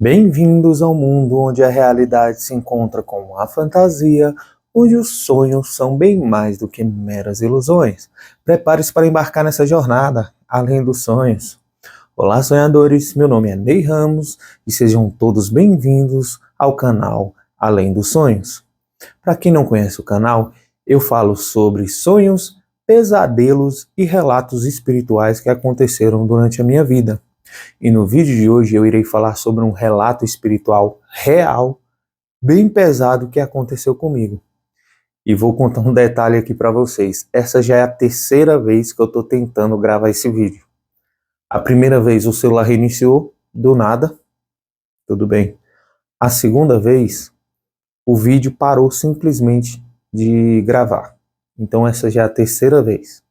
Bem-vindos ao mundo onde a realidade se encontra com a fantasia, onde os sonhos são bem mais do que meras ilusões. Prepare-se para embarcar nessa jornada, além dos sonhos. Olá, sonhadores, meu nome é Ney Ramos e sejam todos bem-vindos ao canal Além dos Sonhos. Para quem não conhece o canal, eu falo sobre sonhos, pesadelos e relatos espirituais que aconteceram durante a minha vida. E no vídeo de hoje eu irei falar sobre um relato espiritual real, bem pesado que aconteceu comigo. E vou contar um detalhe aqui para vocês. Essa já é a terceira vez que eu estou tentando gravar esse vídeo. A primeira vez o celular reiniciou, do nada, tudo bem. A segunda vez, o vídeo parou simplesmente de gravar. Então essa já é a terceira vez.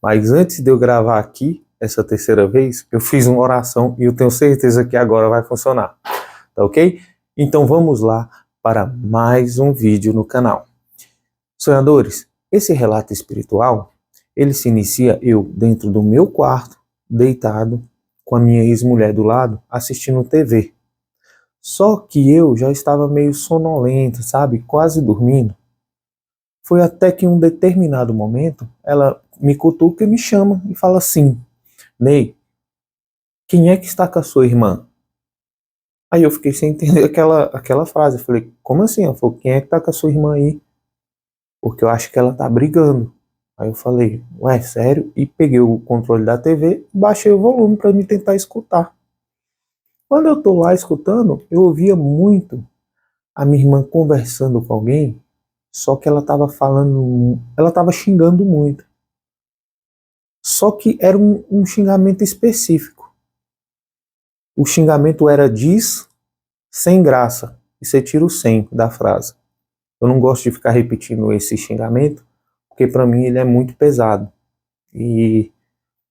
Mas antes de eu gravar aqui, essa terceira vez, eu fiz uma oração e eu tenho certeza que agora vai funcionar. Tá ok? Então vamos lá para mais um vídeo no canal. Sonhadores, esse relato espiritual, ele se inicia eu dentro do meu quarto, deitado, com a minha ex-mulher do lado, assistindo TV. Só que eu já estava meio sonolento, sabe? Quase dormindo. Foi até que em um determinado momento, ela me cutuca e me chama e fala assim: Ney, quem é que está com a sua irmã? Aí eu fiquei sem entender aquela frase. Eu falei, como assim? Ela falou, quem é que tá com a sua irmã aí? Porque eu acho que ela tá brigando. Aí eu falei, ué, sério? E peguei o controle da TV e baixei o volume para me tentar escutar. Quando eu tô lá escutando, eu ouvia muito a minha irmã conversando com alguém, só que ela tava falando, ela tava xingando muito. Só que era um xingamento específico. O xingamento era diz sem graça. E você tira o sem da frase. Eu não gosto de ficar repetindo esse xingamento, porque para mim ele é muito pesado. E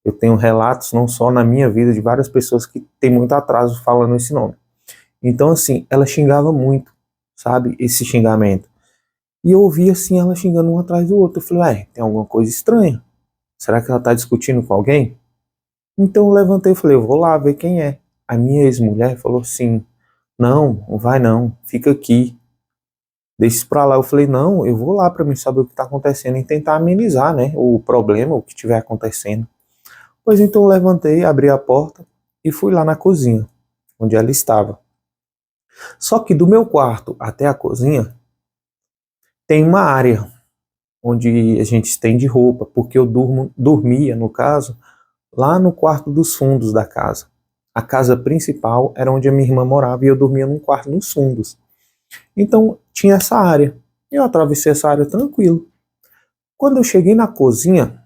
eu tenho relatos, não só na minha vida, de várias pessoas que têm muito atraso falando esse nome. Então, assim, ela xingava muito, sabe, esse xingamento. E eu ouvia, assim, ela xingando um atrás do outro. Eu falei, ué, tem alguma coisa estranha. Será que ela tá discutindo com alguém? Então eu levantei e falei, eu vou lá ver quem é. A minha ex-mulher falou assim, não, não vai não, fica aqui. Deixa isso pra lá. Eu falei, não, eu vou lá pra mim saber o que tá acontecendo e tentar amenizar, né, o problema, o que tiver acontecendo. Pois então eu levantei, abri a porta e fui lá na cozinha, onde ela estava. Só que do meu quarto até a cozinha tem uma área onde a gente estende roupa, porque eu dormia, no caso, lá no quarto dos fundos da casa. A casa principal era onde a minha irmã morava e eu dormia num quarto nos fundos. Então tinha essa área. Eu atravessei essa área tranquilo. Quando eu cheguei na cozinha,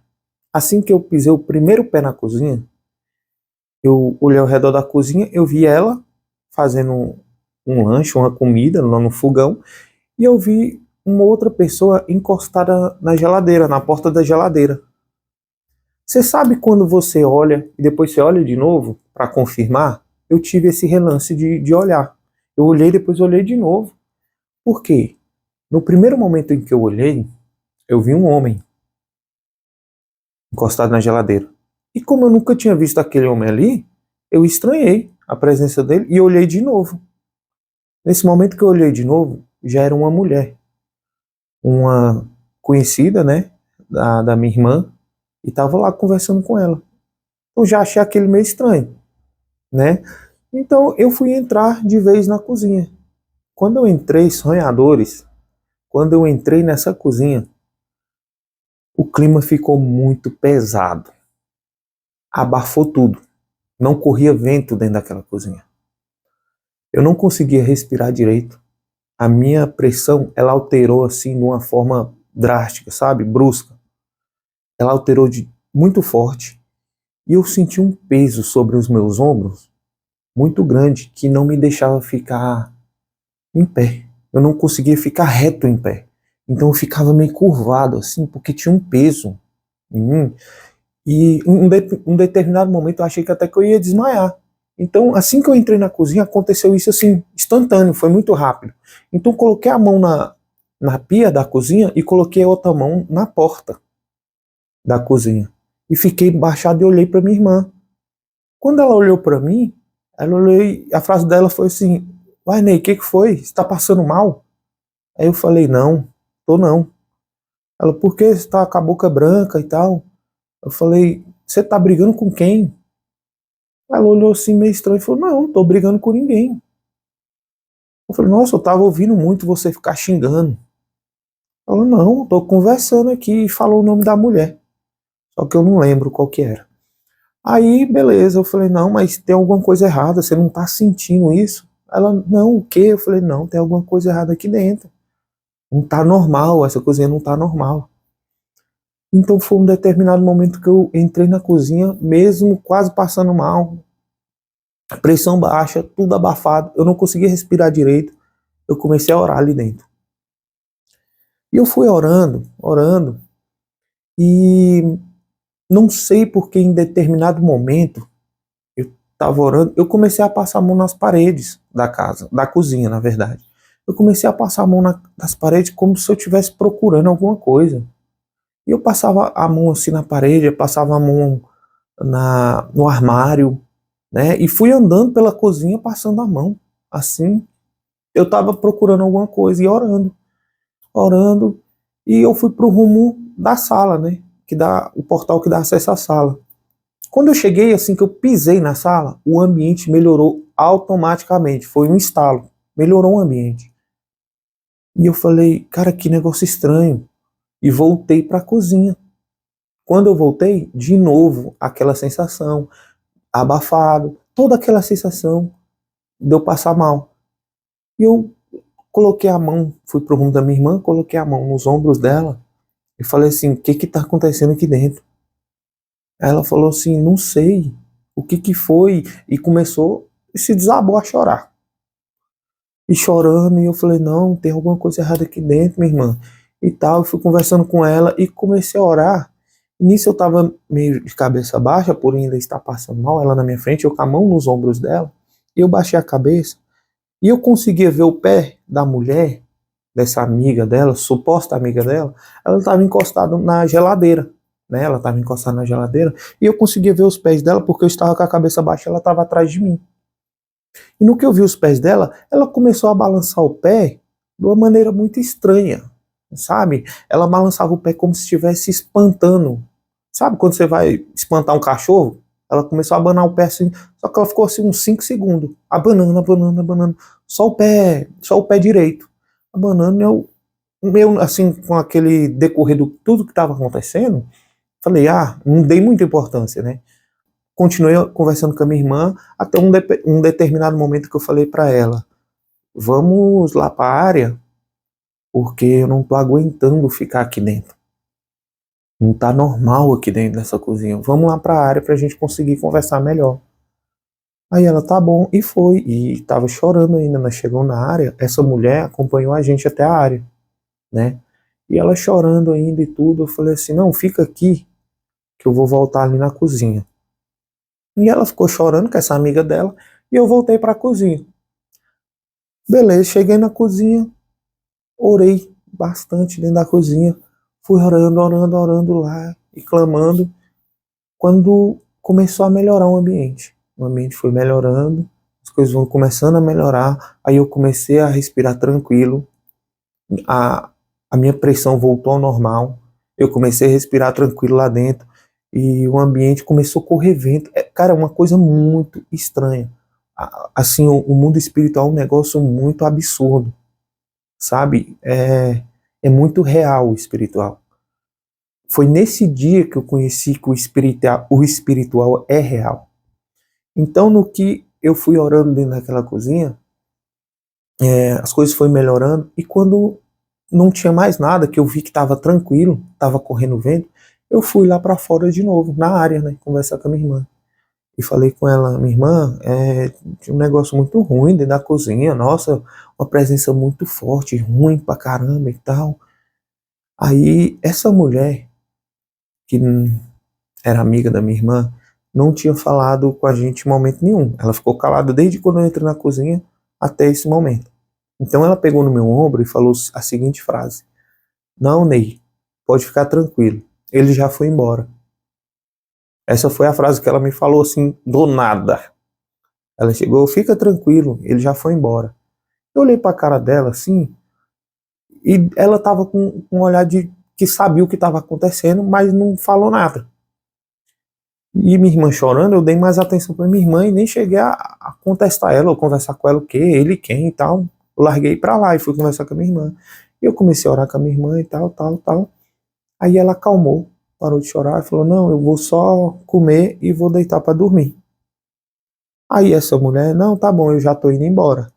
assim que eu pisei o primeiro pé na cozinha, eu olhei ao redor da cozinha, eu vi ela fazendo um lanche, uma comida lá no fogão, e eu vi uma outra pessoa encostada na geladeira, na porta da geladeira. Você sabe quando você olha e depois você olha de novo para confirmar? Eu tive esse relance de olhar. Eu olhei, depois olhei de novo. Por quê? No primeiro momento em que eu olhei, eu vi um homem encostado na geladeira. E como eu nunca tinha visto aquele homem ali, eu estranhei a presença dele e olhei de novo. Nesse momento que eu olhei de novo, já era uma mulher. Uma conhecida, né, da minha irmã, e estava lá conversando com ela. Eu já achei aquele meio estranho, né? Então eu fui entrar de vez na cozinha. Quando eu entrei, sonhadores, quando eu entrei nessa cozinha, o clima ficou muito pesado. Abafou tudo. Não corria vento dentro daquela cozinha. Eu não conseguia respirar direito. A minha pressão, ela alterou assim de uma forma drástica, sabe? Brusca. Ela alterou de muito forte. E eu senti um peso sobre os meus ombros muito grande que não me deixava ficar em pé. Eu não conseguia ficar reto em pé. Então eu ficava meio curvado assim, porque tinha um peso em mim. E em um determinado momento eu achei que até que eu ia desmaiar. Então, assim que eu entrei na cozinha, aconteceu isso assim, instantâneo, foi muito rápido. Então eu coloquei a mão na pia da cozinha e coloquei a outra mão na porta da cozinha. E fiquei baixado e olhei para minha irmã. Quando ela olhou para mim, Ela olhou e a frase dela foi assim: "Uai, Ney, o que foi? Você tá passando mal?" Aí eu falei: "Não, tô não." Ela: "Por que você tá com a boca branca e tal?" Eu falei: "Você tá brigando com quem?" Ela olhou assim meio estranho e falou: "Não, não tô brigando com ninguém." Eu falei: "Nossa, eu tava ouvindo muito você ficar xingando." Ela: "Não, tô conversando aqui", e falou o nome da mulher, só que eu não lembro qual que era. Aí, beleza, eu falei: "Não, mas tem alguma coisa errada, você não tá sentindo isso?" Ela: "Não, o quê?" Eu falei: "Não, tem alguma coisa errada aqui dentro. Não tá normal, essa cozinha não tá normal." Então foi um determinado momento que eu entrei na cozinha, mesmo quase passando mal, pressão baixa, tudo abafado, eu não conseguia respirar direito, eu comecei a orar ali dentro. E eu fui orando, orando, e não sei porque em determinado momento, eu estava orando, eu comecei a passar a mão nas paredes da casa, da cozinha, na verdade. Eu comecei a passar a mão nas paredes como se eu estivesse procurando alguma coisa. E eu passava a mão assim na parede, eu passava a mão no armário, né? E fui andando pela cozinha passando a mão, assim. Eu estava procurando alguma coisa e orando, orando, e eu fui pro rumo da sala, né? Que dá o portal que dá acesso à sala. Quando eu cheguei, assim que eu pisei na sala, o ambiente melhorou automaticamente. Foi um estalo, melhorou o ambiente. E eu falei, cara, que negócio estranho. E voltei para a cozinha. Quando eu voltei, de novo, aquela sensação, abafado, toda aquela sensação de eu passar mal. E eu coloquei a mão, fui pro rumo da minha irmã, coloquei a mão nos ombros dela e falei assim: o que que tá acontecendo aqui dentro? Aí ela falou assim: não sei, o que que foi? E começou, e se desabou a chorar. E chorando, e eu falei: não, tem alguma coisa errada aqui dentro, minha irmã. E tal, eu fui conversando com ela e comecei a orar. E nisso eu tava meio de cabeça baixa, por ainda estar passando mal, ela na minha frente, eu com a mão nos ombros dela. E eu baixei a cabeça e eu conseguia ver o pé da mulher, dessa amiga dela, suposta amiga dela, ela estava encostada na geladeira, né? Ela estava encostada na geladeira e eu conseguia ver os pés dela porque eu estava com a cabeça baixa, ela estava atrás de mim. E no que eu vi os pés dela, ela começou a balançar o pé de uma maneira muito estranha, sabe? Ela balançava o pé como se estivesse espantando. Sabe quando você vai espantar um cachorro? Ela começou a abanar o pé assim, só que ela ficou assim uns 5 segundos, abanando, abanando, abanando, só o pé direito, abanando. Eu meio assim, com aquele decorrer do tudo que estava acontecendo, falei, não dei muita importância, né? Continuei conversando com a minha irmã até um determinado momento que eu falei para ela, vamos lá para a área, porque eu não tô aguentando ficar aqui dentro. Não tá normal aqui dentro dessa cozinha. Vamos lá para a área pra gente conseguir conversar melhor. Aí ela, tá bom, e foi. E tava chorando ainda, nós chegamos na área, essa mulher acompanhou a gente até a área, né? E ela chorando ainda e tudo, eu falei assim, não, fica aqui, que eu vou voltar ali na cozinha. E ela ficou chorando com essa amiga dela, e eu voltei para a cozinha. Beleza, cheguei na cozinha, orei bastante dentro da cozinha, fui orando, orando, orando lá, e clamando, quando começou a melhorar o ambiente foi melhorando, as coisas vão começando a melhorar, aí eu comecei a respirar tranquilo, a, a minha pressão voltou ao normal, eu comecei a respirar tranquilo lá dentro e o ambiente começou a correr vento. Cara, é uma coisa muito estranha. Assim, o mundo espiritual é um negócio muito absurdo, sabe? É muito real o espiritual. Foi nesse dia que eu conheci que o espiritual é real. Então, no que eu fui orando dentro daquela cozinha, as coisas foram melhorando e quando não tinha mais nada, que eu vi que estava tranquilo, estava correndo vento, eu fui lá para fora de novo, na área, né, conversar com a minha irmã. E falei com ela, minha irmã, tinha um negócio muito ruim dentro da cozinha, nossa, uma presença muito forte, ruim pra caramba e tal. Aí, essa mulher, que era amiga da minha irmã, não tinha falado com a gente em momento nenhum. Ela ficou calada desde quando eu entrei na cozinha até esse momento. Então ela pegou no meu ombro e falou a seguinte frase: não, Ney, pode ficar tranquilo, ele já foi embora. Essa foi a frase que ela me falou assim, do nada. Ela chegou, fica tranquilo, ele já foi embora. Eu olhei pra cara dela assim, e ela tava com um olhar de que sabia o que estava acontecendo, mas não falou nada. E minha irmã chorando, eu dei mais atenção pra minha irmã e nem cheguei a contestar ela, ou conversar com ela o quê, ele quem e tal. Eu larguei pra lá e fui conversar com a minha irmã. E eu comecei a orar com a minha irmã e tal, tal, tal. Aí ela acalmou, parou de chorar e falou: Não, eu vou só comer e vou deitar pra dormir. Aí essa mulher: Não, tá bom, eu já tô indo embora.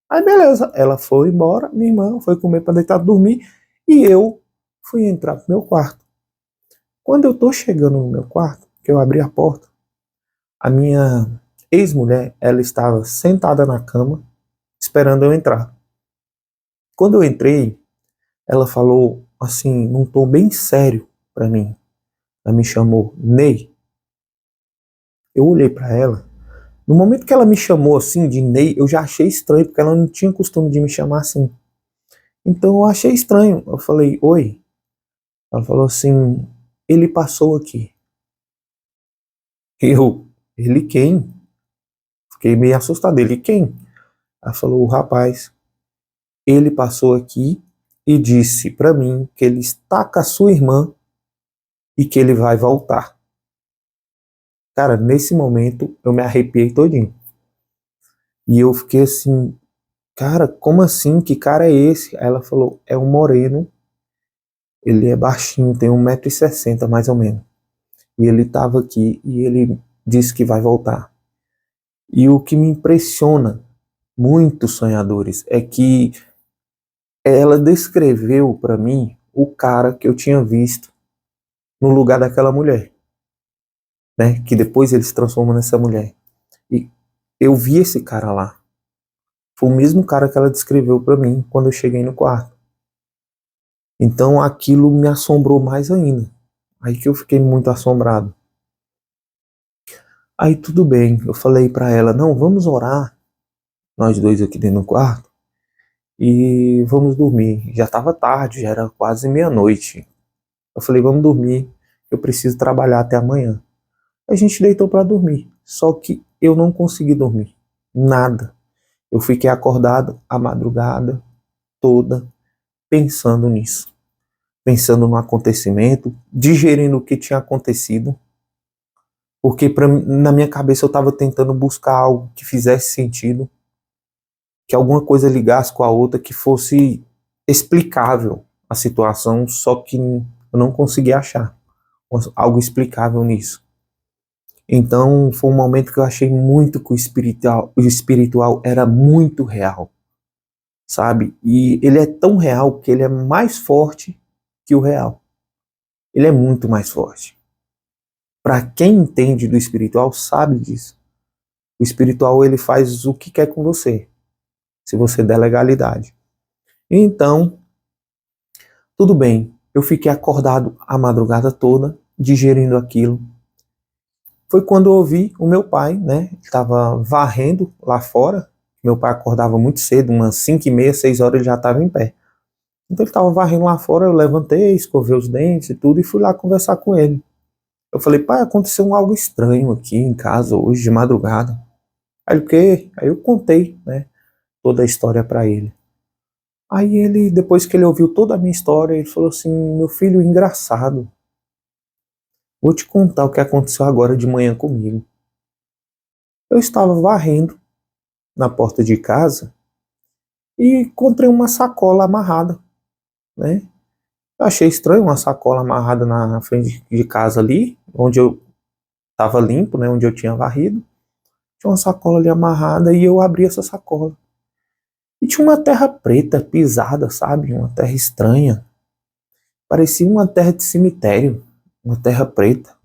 Aí beleza, ela foi embora, minha irmã foi comer pra deitar pra dormir e eu fui entrar pro meu quarto. Quando eu tô chegando no meu quarto, que eu abri a porta, a minha ex-mulher, ela estava sentada na cama, esperando eu entrar. Quando eu entrei, ela falou assim, num tom bem sério pra mim. Ela me chamou Ney. Eu olhei pra ela. No momento que ela me chamou assim de Ney, eu já achei estranho, porque ela não tinha costume de me chamar assim. Então eu achei estranho. Eu falei, oi. Ela falou assim, ele passou aqui. Eu, ele quem? Fiquei meio assustado. Ele quem? Ela falou, o rapaz. Ele passou aqui e disse pra mim que ele está com a sua irmã e que ele vai voltar. Cara, nesse momento eu me arrepiei todinho. E eu fiquei assim, cara, como assim? Que cara é esse? Aí ela falou, é um moreno, ele é baixinho, tem 1,60 m mais ou menos. E ele estava aqui e ele disse que vai voltar. E o que me impressiona muito, sonhadores, é que ela descreveu para mim o cara que eu tinha visto no lugar daquela mulher, né? Que depois ele se transforma nessa mulher. E eu vi esse cara lá. Foi o mesmo cara que ela descreveu para mim quando eu cheguei no quarto. Então aquilo me assombrou mais ainda. Aí que eu fiquei muito assombrado. Aí tudo bem, eu falei para ela, não, vamos orar, nós dois aqui dentro do quarto, e vamos dormir. Já estava tarde, já era quase meia-noite. Eu falei, vamos dormir, eu preciso trabalhar até amanhã. A gente deitou para dormir, só que eu não consegui dormir, nada. Eu fiquei acordado a madrugada toda pensando nisso, pensando no acontecimento, digerindo o que tinha acontecido, porque na minha cabeça eu estava tentando buscar algo que fizesse sentido, que alguma coisa ligasse com a outra, que fosse explicável a situação, só que eu não conseguia achar algo explicável nisso. Então foi um momento que eu achei muito que o espiritual era muito real, sabe? E ele é tão real que ele é mais forte que o real. Ele é muito mais forte. Para quem entende do espiritual sabe disso. O espiritual ele faz o que quer com você, se você der legalidade. Então, tudo bem. Eu fiquei acordado a madrugada toda, digerindo aquilo. Foi quando eu ouvi o meu pai, né? Estava varrendo lá fora. Meu pai acordava muito cedo, umas 5h30, 6 horas ele já estava em pé. Então ele estava varrendo lá fora, eu levantei, escovei os dentes e tudo, e fui lá conversar com ele. Eu falei, pai, aconteceu algo estranho aqui em casa hoje, de madrugada. Aí ele, o quê? Aí eu contei, né, toda a história para ele. Aí ele, depois que ele ouviu toda a minha história, ele falou assim, meu filho, engraçado. Vou te contar o que aconteceu agora de manhã comigo. Eu estava varrendo na porta de casa e encontrei uma sacola amarrada, né? Eu achei estranho uma sacola amarrada na frente de casa ali, onde eu estava limpo, né? Onde eu tinha varrido. Tinha uma sacola ali amarrada e eu abri essa sacola. E tinha uma terra preta pisada, sabe? Uma terra estranha. Parecia uma terra de cemitério, uma terra preta.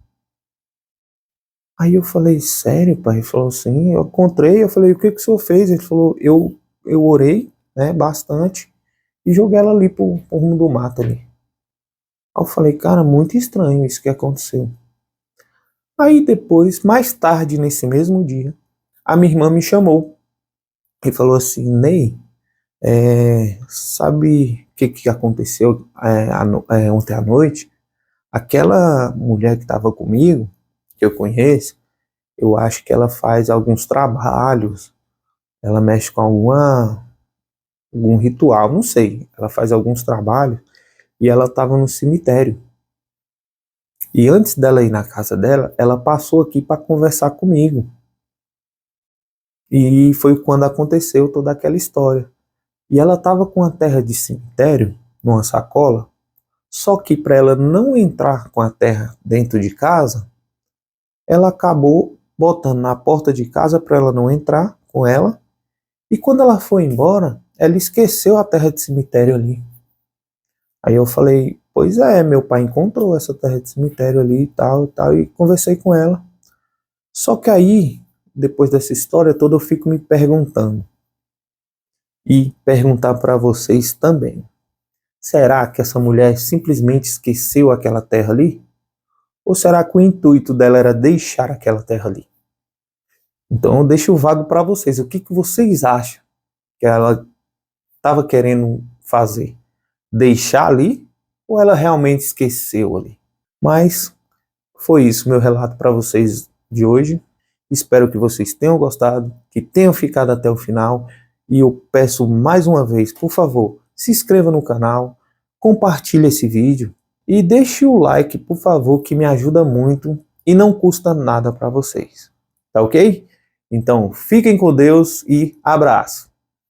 Aí eu falei, sério, pai? Ele falou assim, eu encontrei, eu falei, o que que o senhor fez? Ele falou, eu orei, né, bastante, e joguei ela ali pro rumo do mato ali. Aí eu falei, cara, muito estranho isso que aconteceu. Aí depois, mais tarde nesse mesmo dia, a minha irmã me chamou e falou assim, Ney, sabe o que que aconteceu ontem à noite? Aquela mulher que estava comigo, que eu conheço, Eu acho que ela faz alguns trabalhos, ela mexe com algum ritual, não sei. Ela faz alguns trabalhos e ela estava no cemitério. E antes dela ir na casa dela, ela passou aqui para conversar comigo. E foi quando aconteceu toda aquela história. E ela estava com a terra de cemitério numa sacola, só que para ela não entrar com a terra dentro de casa, ela acabou botando na porta de casa para ela não entrar com ela. E quando ela foi embora, ela esqueceu a terra de cemitério ali. Aí eu falei, pois é, meu pai encontrou essa terra de cemitério ali e tal, e conversei com ela. Só que aí, depois dessa história toda, eu fico me perguntando, e perguntar para vocês também. Será que essa mulher simplesmente esqueceu aquela terra ali? Ou será que o intuito dela era deixar aquela terra ali? Então eu deixo vago para vocês. O que, que vocês acham que ela estava querendo fazer? Deixar ali? Ou ela realmente esqueceu ali? Mas foi isso meu relato para vocês de hoje. Espero que vocês tenham gostado, que tenham ficado até o final. E eu peço mais uma vez, por favor, se inscreva no canal, compartilhe esse vídeo e deixe o like, por favor, que me ajuda muito e não custa nada para vocês. Tá ok? Então, fiquem com Deus e abraço!